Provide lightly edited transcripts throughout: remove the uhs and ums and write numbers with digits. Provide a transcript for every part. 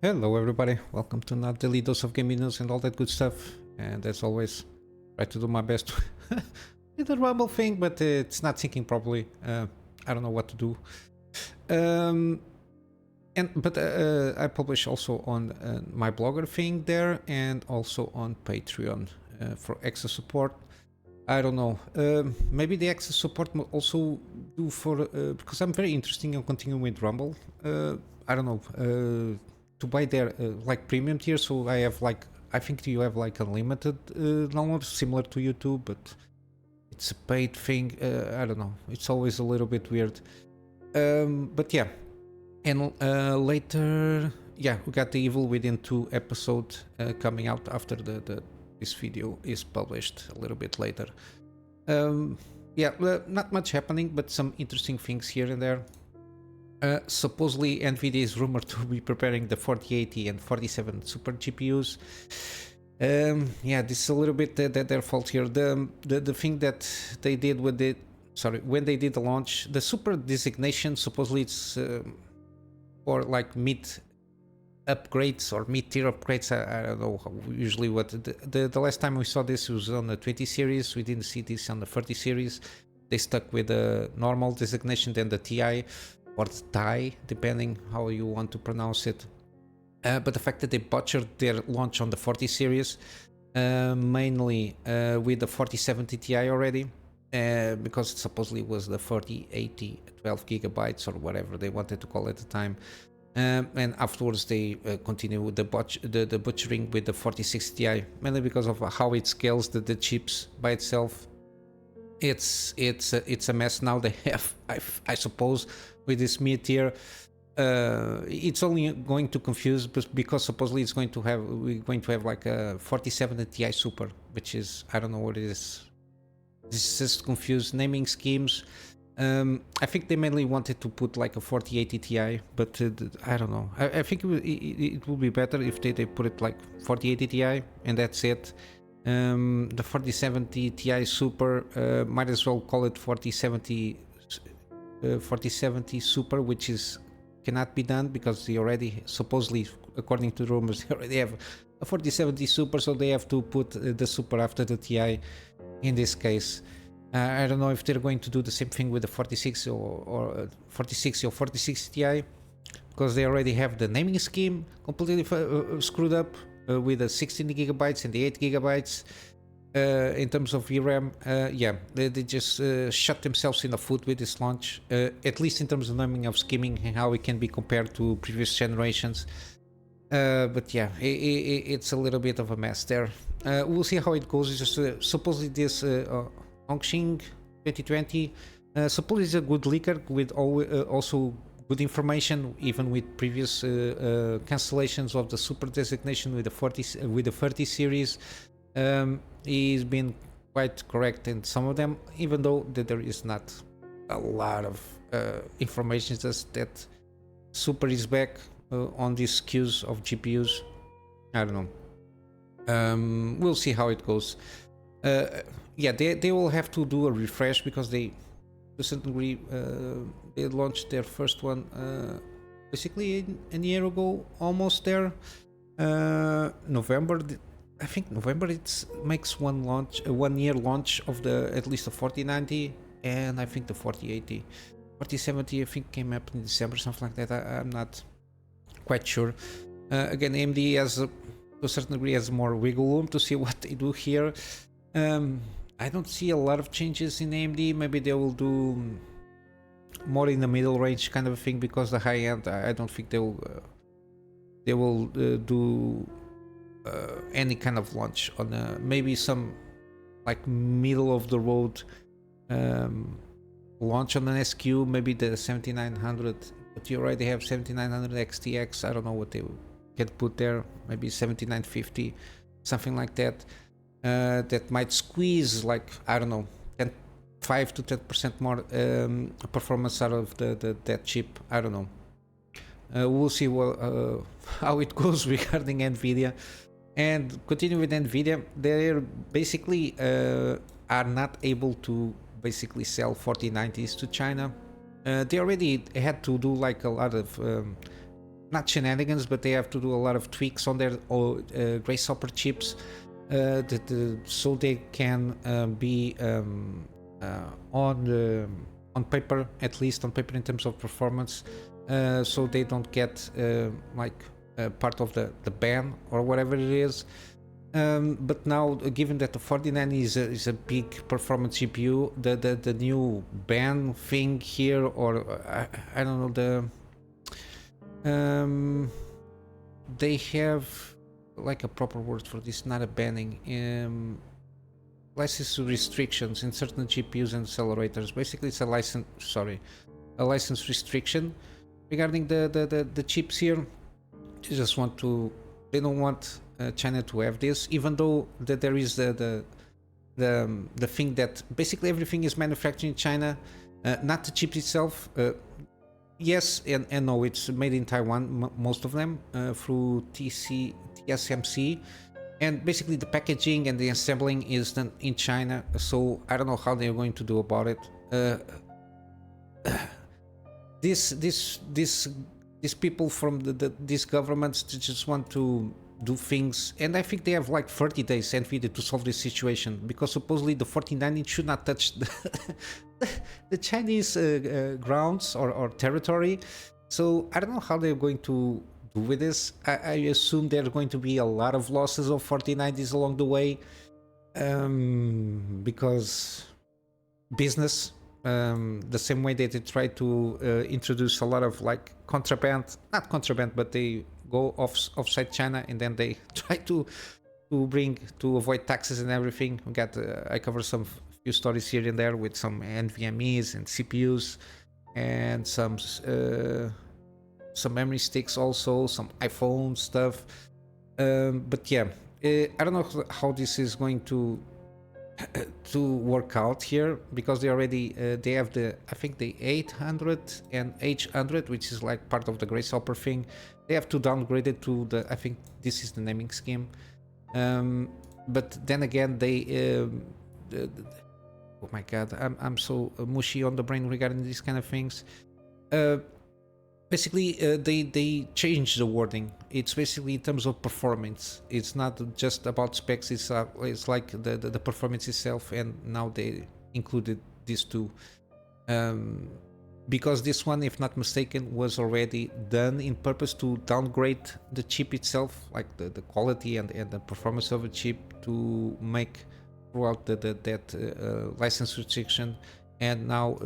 Hello everybody, welcome to another daily dose of gaming news and all that good stuff. And as always, try to do my best with the rumble thing, but it's not syncing properly. I don't know what to do. But I publish also on my blogger thing there and also on Patreon for extra support. I don't know, maybe the extra support will also do for, because I'm very interested in continuing with Rumble. I don't know, to buy their like premium tier, so I have like, I think you have like unlimited downloads similar to YouTube, but it's a paid thing. I don't know, it's always a little bit weird. But yeah, and later, yeah, we got the Evil Within 2 episode coming out after this video is published a little bit later. Yeah, not much happening, but some interesting things here and there. Supposedly NVIDIA is rumored to be preparing the 4080 and 47 super GPUs. Yeah, this is a little bit their fault here. The thing that they did with it, when they did the launch, the super designation supposedly it's for like mid upgrades or mid-tier upgrades. I don't know usually what the last time we saw this was on the 20 series. We didn't see this on the 30 series. They stuck with the normal designation, then the TI or the TI, depending how you want to pronounce it. But the fact that they butchered their launch on the 40 series, mainly with the 4070 Ti already, because it supposedly was the 4080 12 gigabytes or whatever they wanted to call it at the time. And afterwards they continue with the butchering with the 4060 Ti, mainly because of how it scales the chips by itself. It's a mess now. They have, I suppose, with this mid-tier, it's only going to confuse, but because supposedly we're going to have like a 47 Ti Super, which is, I don't know what it is. This is just confused naming schemes. I think they mainly wanted to put like a 4080 Ti, but I don't know. I think it would be better if they put it like 4080 Ti and that's it. The 4070 Ti Super, might as well call it 4070 Super, which cannot be done because they already, supposedly, according to rumors, they already have a 4070 Super, so they have to put the Super after the Ti in this case. I don't know if they're going to do the same thing with the 4060 or 4060 or 4060 Ti, because they already have the naming scheme completely screwed up with the 16 gigabytes and the 8 gigabytes. In terms of VRAM, yeah, they just shot themselves in the foot with this launch, at least in terms of naming of scheming and how it can be compared to previous generations. But yeah, it's a little bit of a mess there. We'll see how it goes. It's just supposedly this Hongqing 2020 supposedly is a good leaker with also good information, even with previous cancellations of the super designation with the 30 series. He's been quite correct in some of them, even though there is not a lot of information that super is back on these SKUs of GPUs. I don't know. We'll see how it goes. Yeah, they will have to do a refresh because they, to a certain degree, they launched their first one basically a year ago, almost there. November. I think November it makes one year launch of at least the 4090 and I think the 4080. 4070 I think came up in December, something like that. I'm not quite sure. Again, AMD has to a certain degree has more wiggle room to see what they do here. I don't see a lot of changes in AMD. Maybe they will do more in the middle range kind of thing, because the high end I don't think they will do any kind of launch on maybe some like middle of the road launch on an SKU, maybe the 7900, but you already have 7900 XTX. I don't know what they can put there, maybe 7950, something like that. That might squeeze, like, I don't know, 5 to 10% more performance out of that chip. I don't know. We'll see how it goes regarding NVIDIA. And continue with NVIDIA, they basically are not able to basically sell 4090s to China. They already had to do like a lot of not shenanigans, but they have to do a lot of tweaks on their Grasshopper chips so they can be on paper, at least on paper in terms of performance, so they don't get part of the ban or whatever it is. But now, given that the 4090 is a big performance GPU, the new ban thing here, or I don't know, they have like a proper word for this, not a banning, license restrictions in certain GPUs and accelerators. Basically, it's a license restriction regarding the chips here. They don't want China to have this, even though that there is the thing that basically everything is manufactured in China, not the chip itself. Yes and no, it's made in Taiwan, most of them, through TSMC, and basically the packaging and the assembling is done in China. So I don't know how they're going to do about it. These people from these governments just want to do things, and I think they have like 30 days, NVIDIA, to solve this situation, because supposedly the 4090 should not touch the Chinese grounds or territory. So I don't know how they're going to do with this. I assume there are going to be a lot of losses of 4090s along the way, because business, the same way that they try to introduce a lot of like contraband, not contraband, but they go offside China, and then they try to avoid taxes and everything. We got I cover some few stories here and there with some NVMEs and CPUs and some memory sticks, also some iPhone stuff. But yeah, I don't know how this is going to work out here, because they already they have I think the 800 and H800, which is like part of the Grasshopper thing. They have to downgrade it to I think this is the naming scheme. But then again, they oh my god, I'm so mushy on the brain regarding these kind of things. Basically, they changed the wording. It's basically in terms of performance. It's not just about specs. It's like the performance itself, and now they included these two. Because this one, if not mistaken, was already done in purpose to downgrade the chip itself, like the quality and the performance of a chip, to make throughout that license restriction. And now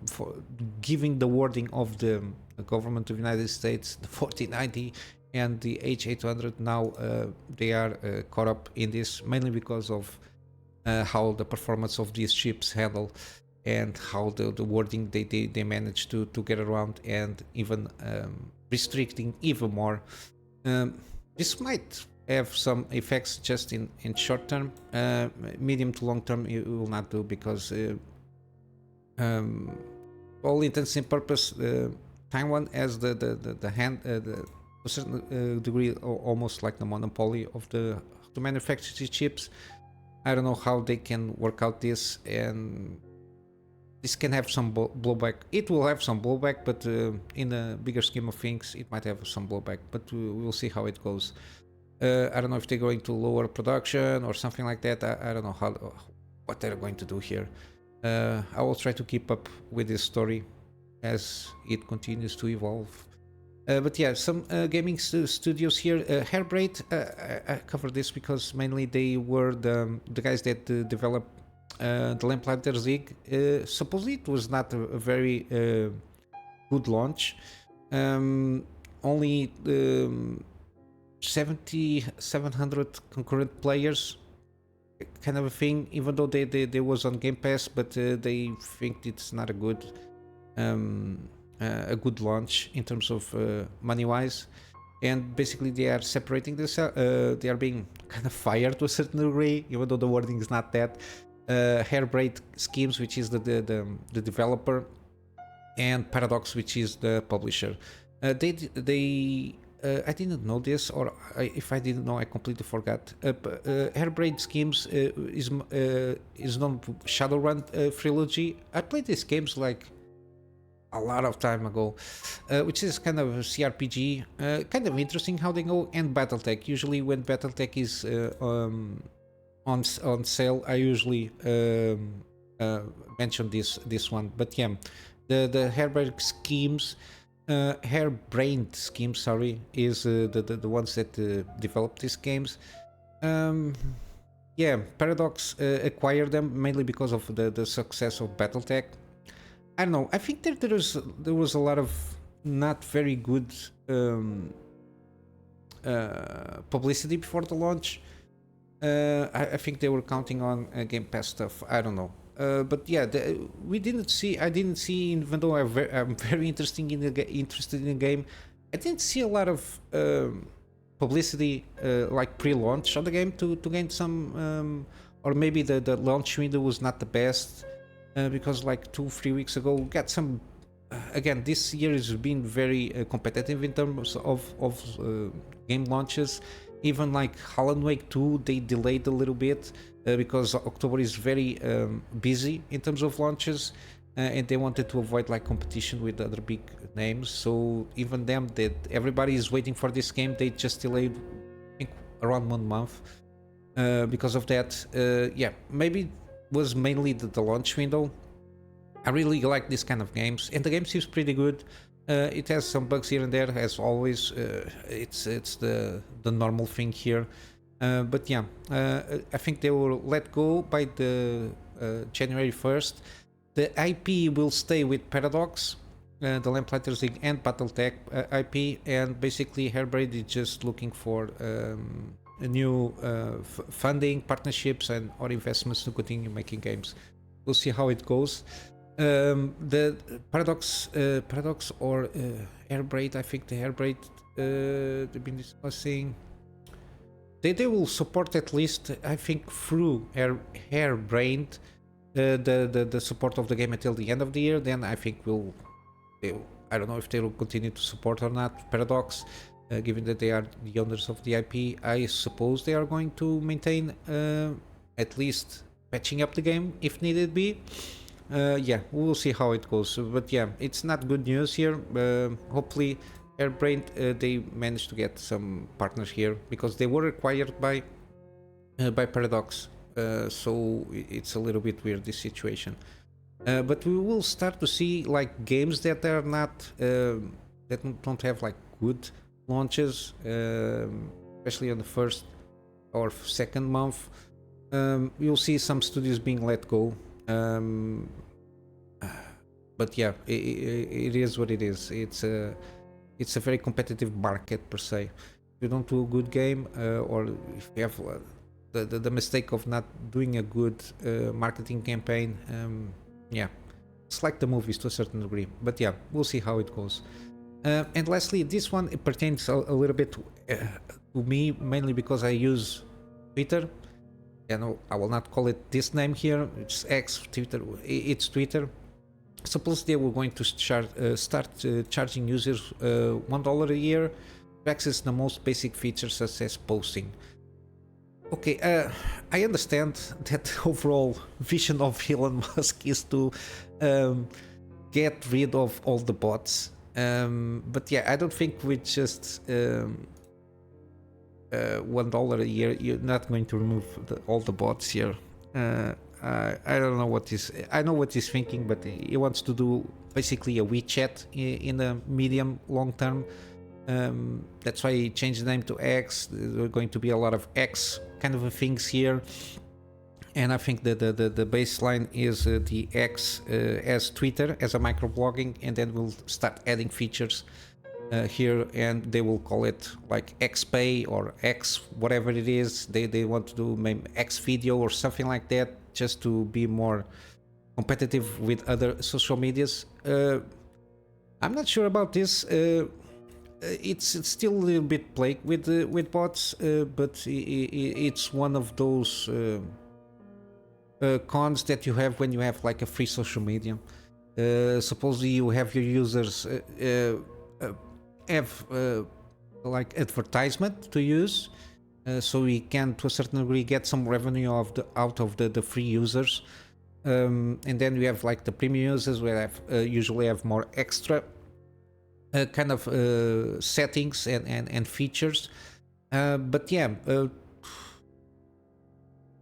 for giving the wording of the government of the United States, the 4090 and the H800, now they are caught up in this, mainly because of how the performance of these chips handle, and how the wording they managed to get around, and even restricting even more. This might have some effects just in short term. Medium to long term it will not do, because all intents and purpose, Taiwan has the hand, to a certain degree, almost like the monopoly of to manufacture these chips. I don't know how they can work out this, and this can have some blowback. It will have some blowback, but in the bigger scheme of things, it might have some blowback. But we'll see how it goes. I don't know if they're going to lower production or something like that. I don't know what they're going to do here. I will try to keep up with this story as it continues to evolve. But yeah, some gaming studios here. Harebrained, I covered this because mainly they were the guys that developed the Lamplighter Zig. Supposedly it was not a very good launch. Only 700 concurrent players, kind of a thing, even though they was on Game Pass, but they think it's not a good launch in terms of money wise. And basically they are separating this, they are being kind of fired to a certain degree, even though the wording is not that. Harebrained Schemes, which is the developer, and Paradox, which is the publisher. I didn't know this, or if I didn't know, I completely forgot. Harebrained Schemes is known for Shadowrun trilogy. I played these games like a lot of time ago, which is kind of a CRPG, kind of interesting how they go, and BattleTech. Usually when BattleTech is on sale, I usually uh, mention this one. But yeah, the Harebrained schemes, sorry, is the ones that developed these games. Um, yeah, Paradox acquired them mainly because of the success of BattleTech. I don't know. I think there was a lot of not very good publicity before the launch. I think they were counting on Game Pass stuff. I don't know. But yeah, we didn't see. I didn't see. Even though I'm very interested in the game, I didn't see a lot of publicity like pre-launch on the game to gain some. Or maybe the launch window was not the best because like 2-3 weeks ago we got some. Again, this year has been very competitive in terms of game launches. Even like Alan Wake 2, they delayed a little bit because October is very busy in terms of launches, and they wanted to avoid like competition with other big names. So even them, that everybody is waiting for this game, they just delayed, I think, around 1 month because of that. Yeah, maybe it was mainly the launch window. I really like this kind of games, and the game seems pretty good. It has some bugs here and there, as always. It's the normal thing here, but yeah, I think they will let go by the January 1st. The IP will stay with Paradox, the Lamplighters League and BattleTech IP, and basically Harebrained is just looking for a new funding, partnerships, and or investments to continue making games. We'll see how it goes. The Paradox or Harebrained, I think the Harebrained they've been discussing. They will support at least, I think, through Harebrained the support of the game until the end of the year. Then I think I don't know if they will continue to support or not Paradox, given that they are the owners of the IP. I suppose they are going to maintain at least patching up the game if needed be. Yeah, we'll see how it goes. But yeah, it's not good news here. Hopefully, Harebrained they managed to get some partners here because they were acquired by Paradox. So it's a little bit weird, this situation. But we will start to see like games that are not that don't have like good launches, especially on the first or second month. You'll see some studios being let go. But yeah, it is what it is. It's a very competitive market per se. If you don't do a good game, or if you have the mistake of not doing a good marketing campaign, yeah, it's like the movies to a certain degree. But yeah, we'll see how it goes. And lastly, this one it pertains a little bit to me, mainly because I use Twitter. You know, I will not call it this name here. It's X, Twitter. It's Twitter. Suppose they were going to start charging users $1 a year to access the most basic features such as posting. Okay, I understand that the overall vision of Elon Musk is to get rid of all the bots. But yeah, I don't think with just $1 a year you're not going to remove all the bots here. I don't know what is. I know what he's thinking, but he wants to do basically a WeChat in the medium long term. That's why he changed the name to X. There are going to be a lot of X kind of things here, and I think that the baseline is the X as Twitter as a microblogging, and then we'll start adding features here, and they will call it like XPay or X whatever it is. They want to do maybe X video or something like that, just to be more competitive with other social medias. I'm not sure about this. It's still a little bit plagued with bots, but it's one of those cons that you have when you have like a free social media. Supposedly you have your users have like advertisement to use, so we can to a certain degree get some revenue out of the free users. And then we have like the premium users where I usually have more extra kind of settings and features. But yeah,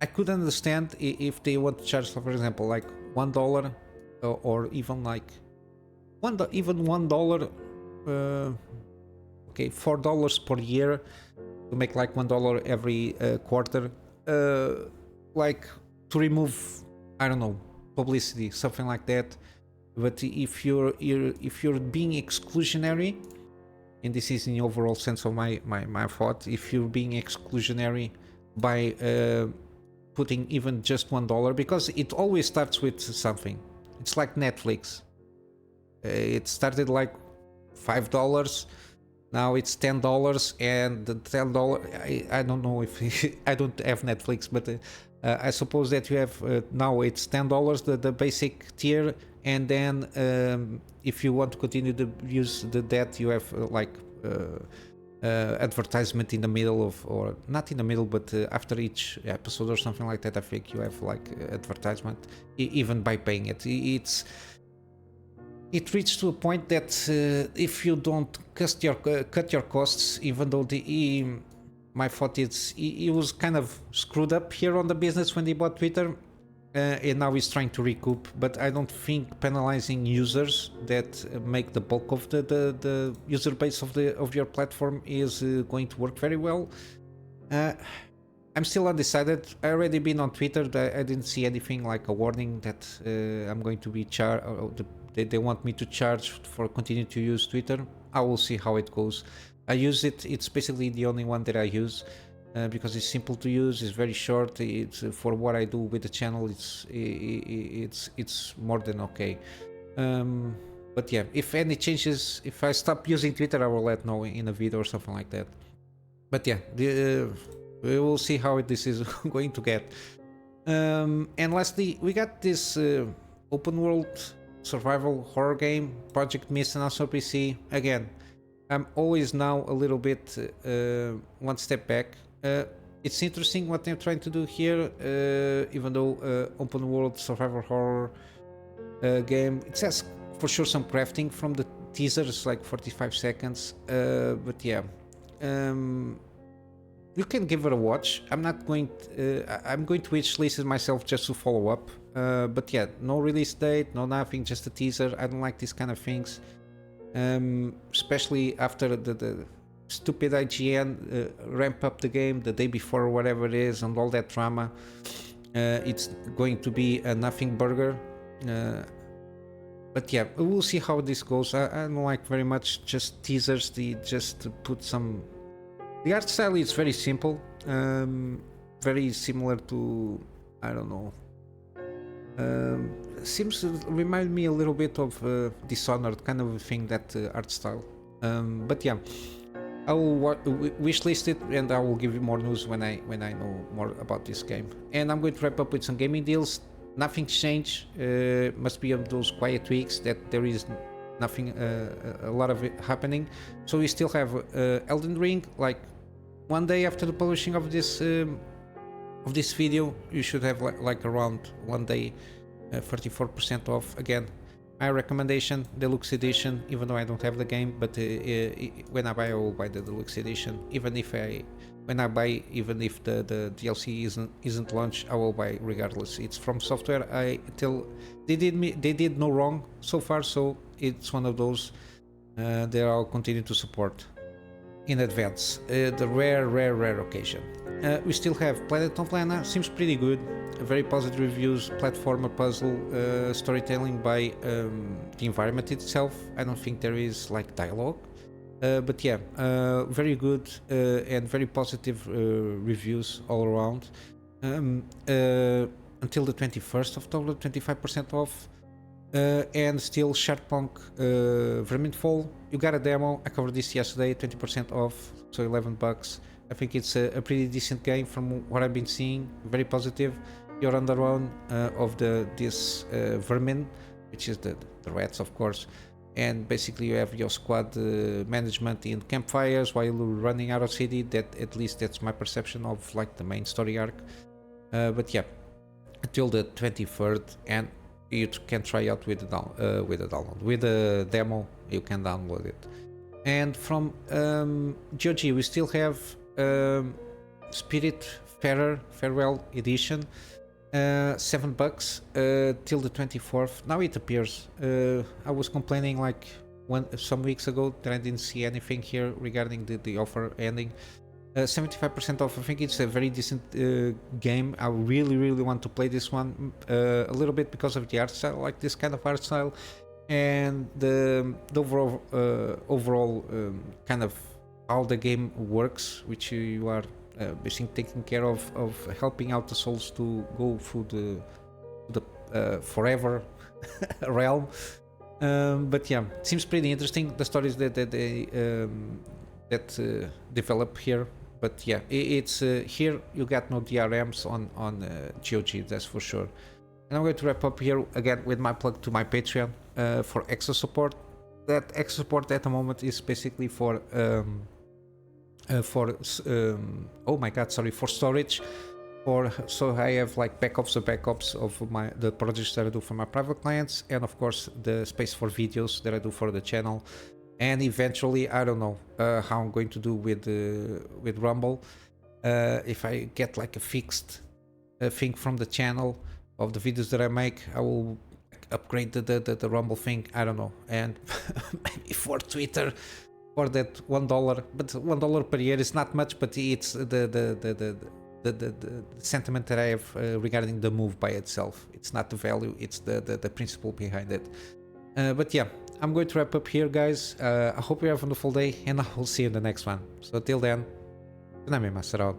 I could understand if they want to charge, for example, like $1 or even like $1, okay, $4 per year to make like $1 every quarter, like to remove, I don't know, publicity, something like that. But if you're being exclusionary, and this is in the overall sense of my thought, if you're being exclusionary by putting even just $1, because it always starts with something. It's like Netflix. It started like $5. Now it's $10, and the $10. I don't know if I don't have Netflix, but I suppose that you have now it's $10, the basic tier, and then if you want to continue to use that, you have advertisement in the middle of, or not in the middle, but after each episode or something like that. I think you have like advertisement even by paying it. It reached to a point that if you don't cut your costs, even though my thought is he was kind of screwed up here on the business when he bought Twitter, and now he's trying to recoup. But I don't think penalizing users that make the bulk of the user base of your platform is going to work very well. I'm still undecided. I already been on Twitter. I didn't see anything like a warning that I'm going to be charged. They want me to charge for continuing to use Twitter. I will see how it goes. I use it. It's basically the only one that I use because it's simple to use. It's very short. It's for what I do with the channel. It's more than okay. But yeah, if any changes, if I stop using Twitter, I will let know in a video or something like that. But yeah, we will see how this is going to get. And lastly, we got this open world survival horror game, Project Mist, announced on PC. Again, I'm always now a little bit one step back. It's interesting what they're trying to do here, even though open world survival horror game. It says for sure some crafting from the teaser. It's like 45 seconds. But yeah, you can give it a watch. I'm not going I'm going to wish list it myself just to follow up. But yeah, no release date, no nothing, just a teaser. I don't like these kind of things, especially after the stupid IGN ramp up the game the day before or whatever it is, and all that drama. It's going to be a nothing burger. But yeah, we'll see how this goes. I don't like very much just teasers. Just to put some. The art style is very simple, very similar to, I don't know. Seems to remind me a little bit of Dishonored, kind of a thing, that art style. But yeah, I will wishlist it, and I will give you more news when I know more about this game. And I'm going to wrap up with some gaming deals. Nothing's changed. Must be of those quiet weeks that there is nothing, a lot of it happening. So we still have Elden Ring. Like one day after the publishing of this video, you should have like around one day 34% off. Again, my recommendation, deluxe edition, even though I don't have the game, but when I buy, I will buy the deluxe edition. Even if the DLC isn't launched, I will buy regardless. It's from software. They did no wrong so far, so it's one of those that I'll continue to support in advance. The rare occasion. We still have Planet of Lana. Seems pretty good. Very positive reviews. Platformer puzzle, storytelling by the environment itself. I don't think there is like dialogue, but yeah, very good and very positive reviews all around. Until the 21st of October, 25% off. And still Sharpunk Verminfall. You got a demo. I covered this yesterday. 20% off, so $11. I think it's a pretty decent game from what I've been seeing. Very positive. You're on the run of this vermin, which is the rats, of course. And basically you have your squad management in campfires while you're running out of city. That, at least that's my perception of like the main story arc. But yeah, until the 23rd, and you can try out with the download. With the demo, you can download it. And from GOG, we still have Spirit Farewell Edition, $7 till the 24th. Now it appears. I was complaining like some weeks ago that I didn't see anything here regarding the offer ending. 75% off. I think it's a very decent game. I really want to play this one a little bit because of the art style. I like this kind of art style, and the overall kind of how the game works, which you are basically taking care of helping out the souls to go through the forever realm. But yeah, it seems pretty interesting, the stories that they develop here. But yeah, it's here you got no DRMs on GOG, that's for sure. And I'm going to wrap up here again with my plug to my Patreon for extra support. That extra support at the moment is basically for oh my god, sorry, for storage. So I have like backups of the projects that I do for my private clients, and of course the space for videos that I do for the channel. And eventually, I don't know how I'm going to do with Rumble. If I get like a fixed thing from the channel of the videos that I make, I will upgrade the Rumble thing. I don't know, and maybe for Twitter for that $1. But $1 per year is not much, but it's the sentiment that I have regarding the move by itself. It's not the value, it's the principle behind it. But yeah, I'm going to wrap up here, guys. I hope you have a wonderful day, and I will see you in the next one. So till then, Kunamy Master out.